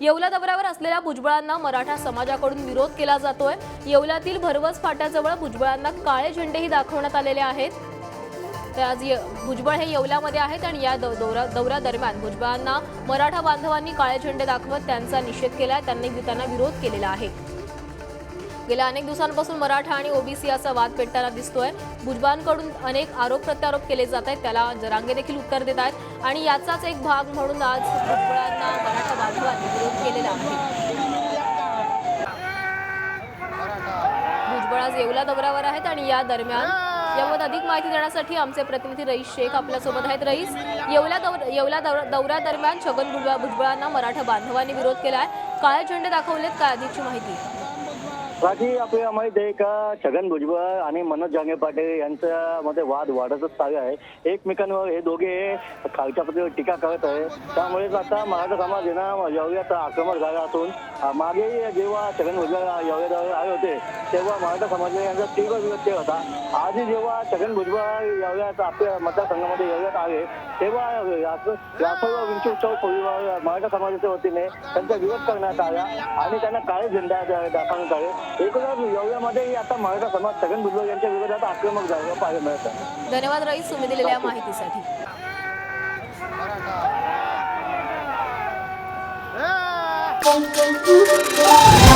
येवला दौऱ्यावर असलेल्या भुजबळांना मराठा समाजाकडून विरोध केला जातोय। येवल्यातील भरवस फाट्याजवळ भुजबळांना काळे झेंडेही दाखवण्यात आलेले आहेत। तर आज भुजबळ हे येवल्यामध्ये आहेत आणि या दौऱ्यादरम्यान भुजबळांना मराठा बांधवांनी काळे झेंडे दाखवत त्यांचा निषेध केलाय, त्यांना विरोध केलेला आहे। गेल्या अनेक दिवसांपासून मराठा आणि ओबीसी असा वाद पेटताना दिसतोय। भुजबळांकडून अनेक आरोप प्रत्यारोप केले जात आहेत, त्याला जरांगे देखील उत्तर देत आहेत आणि याचाच एक भाग म्हणून आज भुजबळांना मराठा बांधवांनी विरोध केलेला आहे। भुजबळ आज येवला दौऱ्यावर आहेत आणि या दरम्यान याबाबत अधिक माहिती देण्यासाठी आमचे प्रतिनिधी रईस शेख आपल्यासोबत आहेत। रईस, येवला दौऱ्यादरम्यान छगन भुजबळांना मराठा बांधवांनी विरोध केलाय, काळे झेंडे दाखवलेत, काय अधिकची माहिती? राजी, आपल्याला माहिती आहे का छगन भुजबळ आणि मनोज जरांगे पाटील यांच्यामध्ये वाद वाढतच चालू आहे। एकमेकांवर हे दोघे खालच्या पद्धतीवर टीका करत आहे। त्यामुळेच आता मराठा समाज येवल्यात आक्रमक झाला असून मागे जेव्हा छगन भुजबळ येवल्यावर आले होते तेव्हा मराठा समाजाने यांचा तीव्र विरोध केला होता। आजही जेव्हा छगन भुजबळ येवल्यात आपल्या मतदारसंघामध्ये येवल्यात आले तेव्हा या सर्व विंचू चौक मराठा समाजाच्या वतीने त्यांचा विरोध करण्यात आला आणि त्यांना काळे झेंडा दाखवण्यात आले। एकूणच येवल्यामध्ये आता मराठा समाज छगन भुजबळ यांच्या विरोधात आक्रमक झालेला पाहायला मिळत आहे। धन्यवाद रईस, तुम्ही दिलेल्या माहितीसाठी। Yeah.